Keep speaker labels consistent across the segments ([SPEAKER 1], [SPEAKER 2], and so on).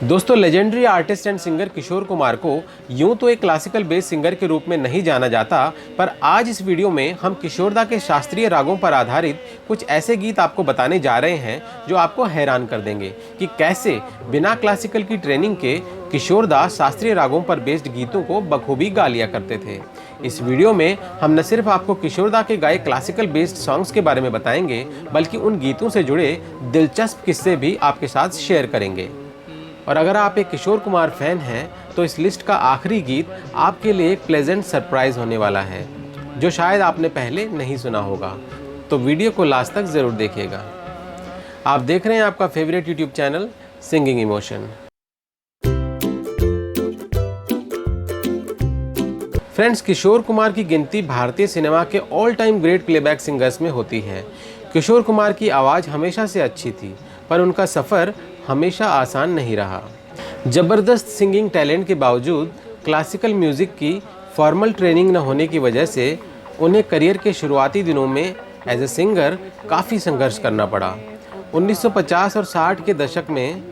[SPEAKER 1] दोस्तों, legendary artist and singer Kishore Kumar को यूं तो एक क्लासिकल बेस सिंगर के रूप में नहीं जाना जाता, पर आज इस वीडियो में हम किशोरदा के शास्त्रीय रागों पर आधारित कुछ ऐसे गीत आपको बताने जा रहे हैं जो आपको हैरान कर देंगे कि कैसे बिना क्लासिकल की ट्रेनिंग के किशोरदा शास्त्रीय रागों पर बेस्ड गीतों को बखूबी गा लिया करते थे। इस वीडियो में हम न सिर्फ आपको किशोरदा के गाए क्लासिकल बेस्ड सॉन्ग्स के बारे में बताएंगे, बल्कि उन गीतों से जुड़े दिलचस्प किस्से भी आपके साथ शेयर करेंगे। और अगर आप एक किशोर कुमार फैन हैं तो इस लिस्ट का आखिरी गीत आपके लिए एक प्लेजेंट सरप्राइज होने वाला है, जो शायद आपने पहले नहीं सुना होगा। तो वीडियो को लास्ट तक ज़रूर देखिएगा। आप देख रहे हैं आपका favourite YouTube channel singing emotion. Friends, Kishore Kumar की गिनती भारतीय सिनेमा के all time great playback singers में होती है। किशोर कुमार की आवाज़ हमेशा से अच्छी थी, पर उनका सफ़र हमेशा आसान नहीं रहा। ज़बरदस्त सिंगिंग टैलेंट के बावजूद क्लासिकल म्यूज़िक की फॉर्मल ट्रेनिंग न होने की वजह से उन्हें करियर के शुरुआती दिनों में एज ए सिंगर काफ़ी संघर्ष करना पड़ा। 1950 और 60 के दशक में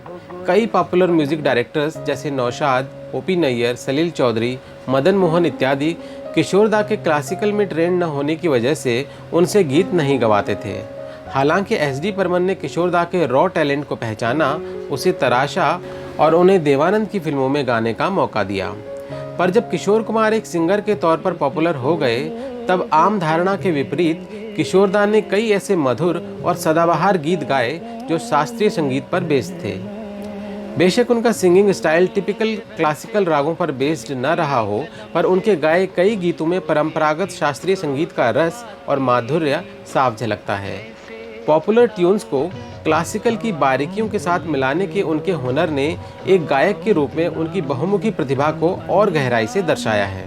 [SPEAKER 1] कई पॉपुलर म्यूज़िक डायरेक्टर्स जैसे नौशाद, ओपी नैयर, सलील चौधरी, मदन मोहन इत्यादि किशोरदा के क्लासिकल में ट्रेंड न होने की वजह से उनसे गीत नहीं गवाते थे। हालांकि एस.डी. बर्मन ने किशोरदा के रॉ टैलेंट को पहचाना, उसे तराशा और उन्हें देवानंद की फिल्मों में गाने का मौका दिया। पर जब किशोर कुमार एक सिंगर के तौर पर पॉपुलर हो गए, तब आम धारणा के विपरीत किशोरदा ने कई ऐसे मधुर और सदाबहार गीत गाए जो शास्त्रीय संगीत पर बेस्ड थे। बेशक उनका सिंगिंग स्टाइल टिपिकल क्लासिकल रागों पर बेस्ड न रहा हो, पर उनके गाए कई गीतों में परंपरागत शास्त्रीय संगीत का रस और माधुर्य साफ झलकता है। पॉपुलर ट्यून्स को क्लासिकल की बारीकियों के साथ मिलाने के उनके हुनर ने एक गायक के रूप में उनकी बहुमुखी प्रतिभा को और गहराई से दर्शाया है।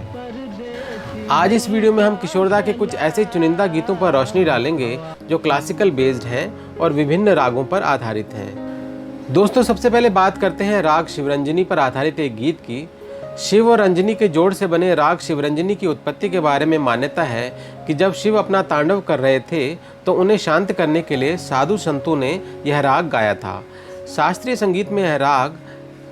[SPEAKER 1] आज इस वीडियो में हम किशोरदा के कुछ ऐसे चुनिंदा गीतों पर रोशनी डालेंगे जो क्लासिकल बेस्ड हैं और विभिन्न रागों पर आधारित हैं। दोस्तों, सबसे पहले बात करते हैं राग शिवरंजनी पर आधारित एक गीत की। शिव और रंजनी के जोड़ से बने राग शिवरंजनी की उत्पत्ति के बारे में मान्यता है कि जब शिव अपना तांडव कर रहे थे तो उन्हें शांत करने के लिए साधु संतों ने यह राग गाया था। शास्त्रीय संगीत में यह राग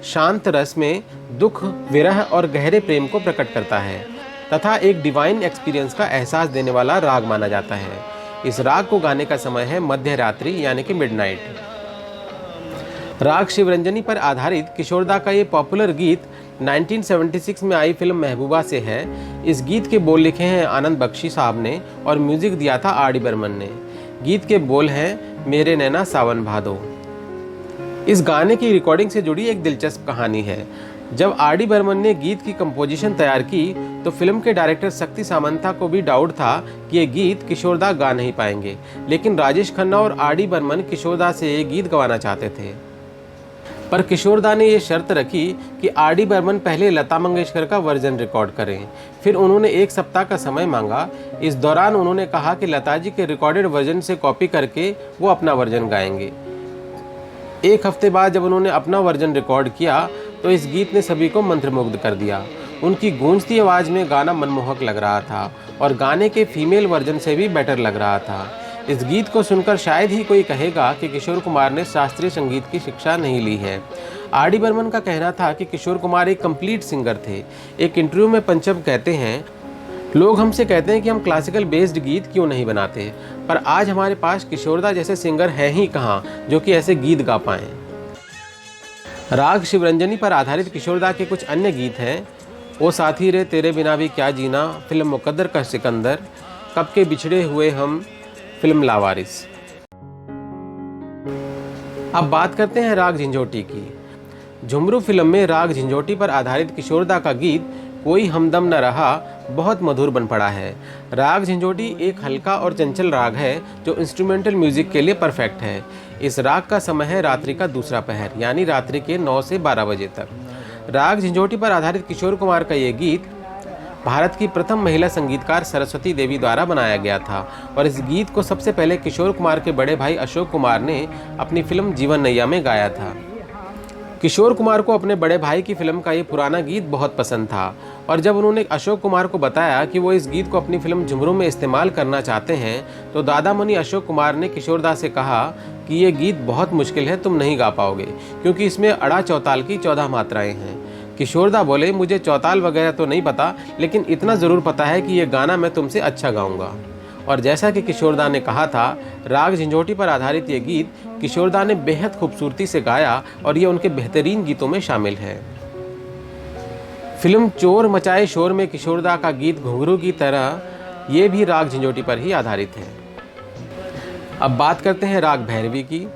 [SPEAKER 1] शांत रस में दुख, विरह और गहरे प्रेम को प्रकट करता है तथा एक डिवाइन एक्सपीरियंस का एहसास देने वाला राग माना जाता है। इस राग को गाने का समय है मध्य रात्रि यानी कि मिडनाइट। राग शिवरंजनी पर आधारित किशोरदा का ये पॉपुलर गीत 1976 में आई फिल्म महबूबा से है। इस गीत के बोल लिखे हैं आनंद बख्शी साहब ने और म्यूजिक दिया था आर डी बर्मन ने। गीत के बोल हैं मेरे नैना सावन भादो। इस गाने की रिकॉर्डिंग से जुड़ी एक दिलचस्प कहानी है। जब आर डी बर्मन ने गीत की कंपोजिशन तैयार की तो फिल्म के डायरेक्टर शक्ति सामंता को भी डाउट था कि ये गीत किशोरदा गा नहीं पाएंगे, लेकिन राजेश खन्ना और आर डी बर्मन किशोरदा से ये गीत गवाना चाहते थे। पर किशोरदा ने ये शर्त रखी कि आर डी बर्मन पहले लता मंगेशकर का वर्जन रिकॉर्ड करें। फिर उन्होंने एक सप्ताह का समय मांगा। इस दौरान उन्होंने कहा कि लता जी के रिकॉर्डेड वर्जन से कॉपी करके वो अपना वर्जन गाएंगे। एक हफ्ते बाद जब उन्होंने अपना वर्जन रिकॉर्ड किया तो इस गीत ने सभी को मंत्रमुग्ध कर दिया। उनकी गूंजती आवाज़ में गाना मनमोहक लग रहा था और गाने के फीमेल वर्जन से भी बेटर लग रहा था। इस गीत को सुनकर शायद ही कोई कहेगा कि किशोर कुमार ने शास्त्रीय संगीत की शिक्षा नहीं ली है। आर डी बर्मन का कहना था कि किशोर कुमार एक कंप्लीट सिंगर थे। एक इंटरव्यू में पंचम कहते हैं, लोग हमसे कहते हैं कि हम क्लासिकल बेस्ड गीत क्यों नहीं बनाते, पर आज हमारे पास किशोरदा जैसे सिंगर हैं ही कहाँ जो कि ऐसे गीत गा पाएँ। राग शिवरंजनी पर आधारित किशोरदा के कुछ अन्य गीत हैं। ओ साथी रे तेरे बिना भी क्या जीना, फिल्म मुकद्दर का सिकंदर, कब के बिछड़े हुए हम, फिल्म लावारिस। अब बात करते हैं राग झंझोटी की। झुमरू फिल्म में राग झंझोटी पर आधारित किशोरदा का गीत कोई हमदम न रहा बहुत मधुर बन पड़ा है। राग झंझोटी एक हल्का और चंचल राग है जो इंस्ट्रूमेंटल म्यूजिक के लिए परफेक्ट है। इस राग का समय है रात्रि का दूसरा पहर यानी रात्रि के 9 से 12 बजे तक। राग झंझोटी पर आधारित किशोर कुमार का ये गीत भारत की प्रथम महिला संगीतकार सरस्वती देवी द्वारा बनाया गया था और इस गीत को सबसे पहले किशोर कुमार के बड़े भाई अशोक कुमार ने अपनी फिल्म जीवन नैया में गाया था। किशोर कुमार को अपने बड़े भाई की फिल्म का ये पुराना गीत बहुत पसंद था और जब उन्होंने अशोक कुमार को बताया कि वो इस गीत को अपनी फिल्म झुमरू में इस्तेमाल करना चाहते हैं तो दादा मुनि अशोक कुमार ने किशोरदा से कहा कि ये गीत बहुत मुश्किल है, तुम नहीं गा पाओगे क्योंकि इसमें अड़ा चौताल की 14 मात्राएं हैं। किशोरदा बोले, मुझे चौताल वगैरह तो नहीं पता, लेकिन इतना ज़रूर पता है कि ये गाना मैं तुमसे अच्छा गाऊंगा। और जैसा कि किशोरदा ने कहा था, राग झंझोटी पर आधारित ये गीत किशोरदा ने बेहद खूबसूरती से गाया और ये उनके बेहतरीन गीतों में शामिल है। फिल्म चोर मचाए शोर में किशोरदा का गीत घुंघरू की तरह ये भी राग झंझोटी पर ही आधारित है। अब बात करते हैं राग भैरवी की।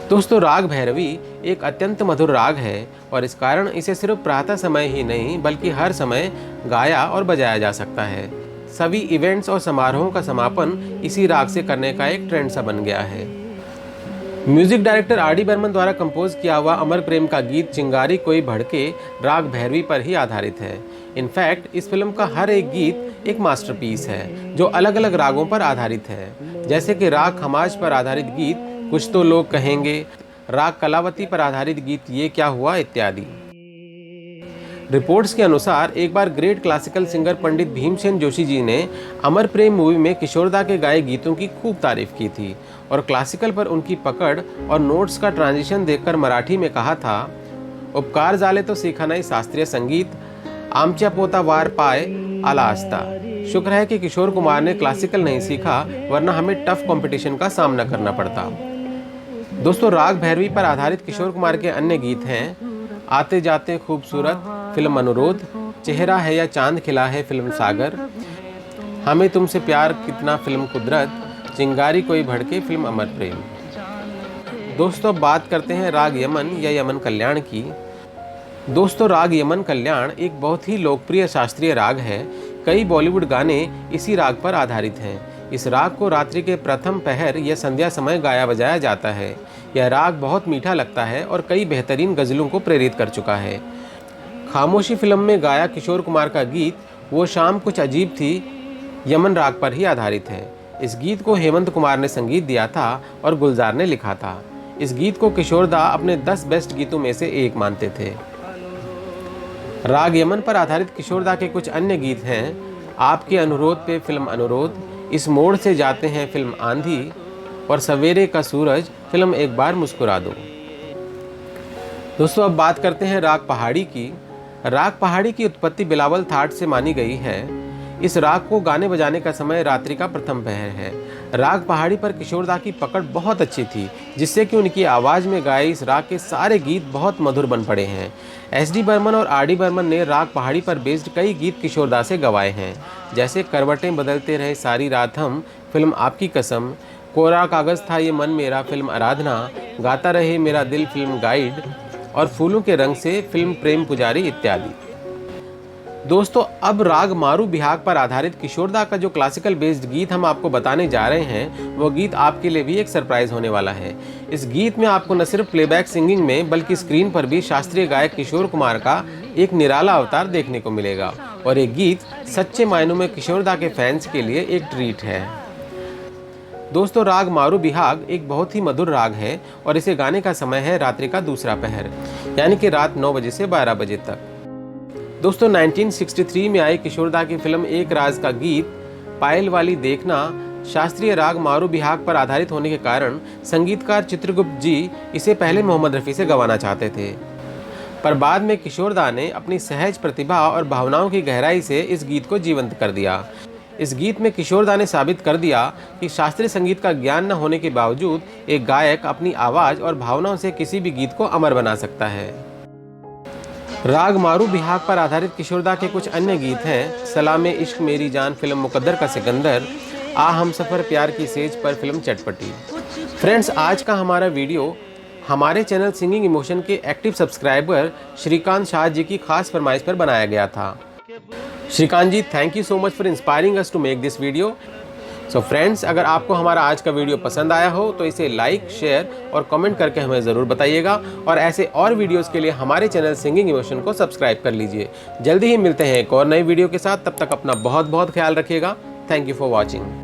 [SPEAKER 1] दोस्तों, राग भैरवी एक अत्यंत मधुर राग है और इस कारण इसे सिर्फ प्रातः समय ही नहीं बल्कि हर समय गाया और बजाया जा सकता है। सभी इवेंट्स और समारोहों का समापन इसी राग से करने का एक ट्रेंड सा बन गया है। Music director RD. बर्मन द्वारा कंपोज किया हुआ अमर प्रेम का गीत चिंगारी कोई भड़के राग भैरवी पर ही आधारित है। इनफैक्ट इस फिल्म का हर एक गीत एक मास्टरपीस है जो अलग अलग रागों पर आधारित है, जैसे कि राग खमाज पर आधारित गीत कुछ तो लोग कहेंगे, राग कलावती पर आधारित गीत ये क्या हुआ इत्यादि। रिपोर्ट्स के अनुसार एक बार great classical singer Pandit Bhimsen Joshi ji ने अमर प्रेम मूवी में किशोरदा के गाए गीतों की खूब तारीफ की थी और क्लासिकल पर उनकी पकड़ और नोट्स का ट्रांजिशन देखकर मराठी में कहा था, उपकार झाले तो सीखा नहीं शास्त्रीय संगीत, आमच्या पोता वार पाए आला असता। शुक्र है कि किशोर कुमार ने क्लासिकल नहीं सीखा, वरना हमें टफ कंपटीशन का सामना करना पड़ता। दोस्तों, राग भैरवी पर आधारित किशोर कुमार के अन्य गीत हैं आते जाते खूबसूरत फिल्म अनुरोध, चेहरा है या चांद खिला है फिल्म सागर, हमें तुमसे प्यार कितना फिल्म कुदरत, चिंगारी कोई भड़के फिल्म अमर प्रेम। दोस्तों, बात करते हैं राग यमन या यमन कल्याण की। दोस्तों, राग यमन कल्याण एक बहुत ही लोकप्रिय शास्त्रीय राग है। कई बॉलीवुड गाने इसी राग पर आधारित हैं। इस राग को रात्रि के प्रथम पहर या संध्या समय गाया बजाया जाता है। यह राग बहुत मीठा लगता है और कई बेहतरीन गज़लों को प्रेरित कर चुका है। खामोशी फिल्म में गाया किशोर कुमार का गीत वो शाम कुछ अजीब थी यमन राग पर ही आधारित है। इस गीत को हेमंत कुमार ने संगीत दिया था और गुलजार ने लिखा था। इस गीत को किशोरदा अपने 10 बेस्ट गीतों में से एक मानते थे। राग यमन पर आधारित किशोरदा के कुछ अन्य गीत हैं आपके अनुरोध पे फिल्म अनुरोध, इस मोड़ से जाते हैं फिल्म आंधी और सवेरे का सूरज फिल्म एक बार मुस्कुरा दो। दोस्तों, अब बात करते हैं राग पहाड़ी की। राग पहाड़ी की उत्पत्ति बिलावल थाट से मानी गई है। इस राग को गाने बजाने का समय रात्रि का प्रथम पहर है। राग पहाड़ी पर किशोरदा की पकड़ बहुत अच्छी थी, जिससे कि उनकी आवाज़ में गाए इस राग के सारे गीत बहुत मधुर बन पड़े हैं। एस.डी. बर्मन और आर.डी. बर्मन ने राग पहाड़ी पर बेस्ड कई गीत किशोरदा से गवाए हैं, जैसे करवटें बदलते रहे सारी रात हम फिल्म आपकी कसम, कोरा कागज़ था ये मन मेरा फिल्म आराधना, गाता रहे मेरा दिल फिल्म गाइड और फूलों के रंग से फिल्म प्रेम पुजारी इत्यादि। दोस्तों, अब राग मारू बिहाग पर आधारित किशोरदा का जो क्लासिकल बेस्ड गीत हम आपको बताने जा रहे हैं, वो गीत आपके लिए भी एक सरप्राइज होने वाला है। इस गीत में आपको न सिर्फ प्लेबैक सिंगिंग में बल्कि स्क्रीन पर भी शास्त्रीय गायक किशोर कुमार का एक निराला अवतार देखने को मिलेगा और ये गीत सच्चे मायनों में किशोरदा के फैंस के लिए एक ट्रीट है। दोस्तों, राग मारू बिहाग एक बहुत ही मधुर राग है और इसे गाने का समय है रात्रि का दूसरा पहर, यानी कि रात 9 बजे से 12 बजे तक। दोस्तों, 1963 में आई किशोरदा की फिल्म एक राज का गीत पायल वाली देखना शास्त्रीय राग मारू बिहाग पर आधारित होने के कारण संगीतकार चित्रगुप्त जी इसे पहले मोहम्मद रफ़ी से गवाना चाहते थे, पर बाद में किशोरदा ने अपनी सहज प्रतिभा और भावनाओं की गहराई से इस गीत को जीवंत कर दिया। इस गीत में किशोरदा ने साबित कर दिया कि शास्त्रीय संगीत का ज्ञान न होने के बावजूद एक गायक अपनी आवाज़ और भावनाओं से किसी भी गीत को अमर बना सकता है। राग मारू बिहाग पर आधारित किशोरदा के कुछ अन्य गीत हैं सलामे इश्क मेरी जान फिल्म मुकद्दर का सिकंदर, आ हम सफ़र प्यार की सेज पर फिल्म चटपटी। फ्रेंड्स, आज का हमारा वीडियो हमारे चैनल सिंगिंग इमोशन के एक्टिव सब्सक्राइबर श्रीकांत शाह जी की खास फरमाइश पर बनाया गया था। Shrikant ji, thank you so much for inspiring us to make this video. So friends, अगर आपको हमारा आज का वीडियो पसंद आया हो तो इसे लाइक, शेयर और कमेंट करके हमें ज़रूर बताइएगा और ऐसे और वीडियोस के लिए हमारे चैनल सिंगिंग इमोशन को सब्सक्राइब कर लीजिए। जल्दी ही मिलते हैं एक और नई वीडियो के साथ, तब तक अपना बहुत बहुत ख्याल रखिएगा। Thank you for watching.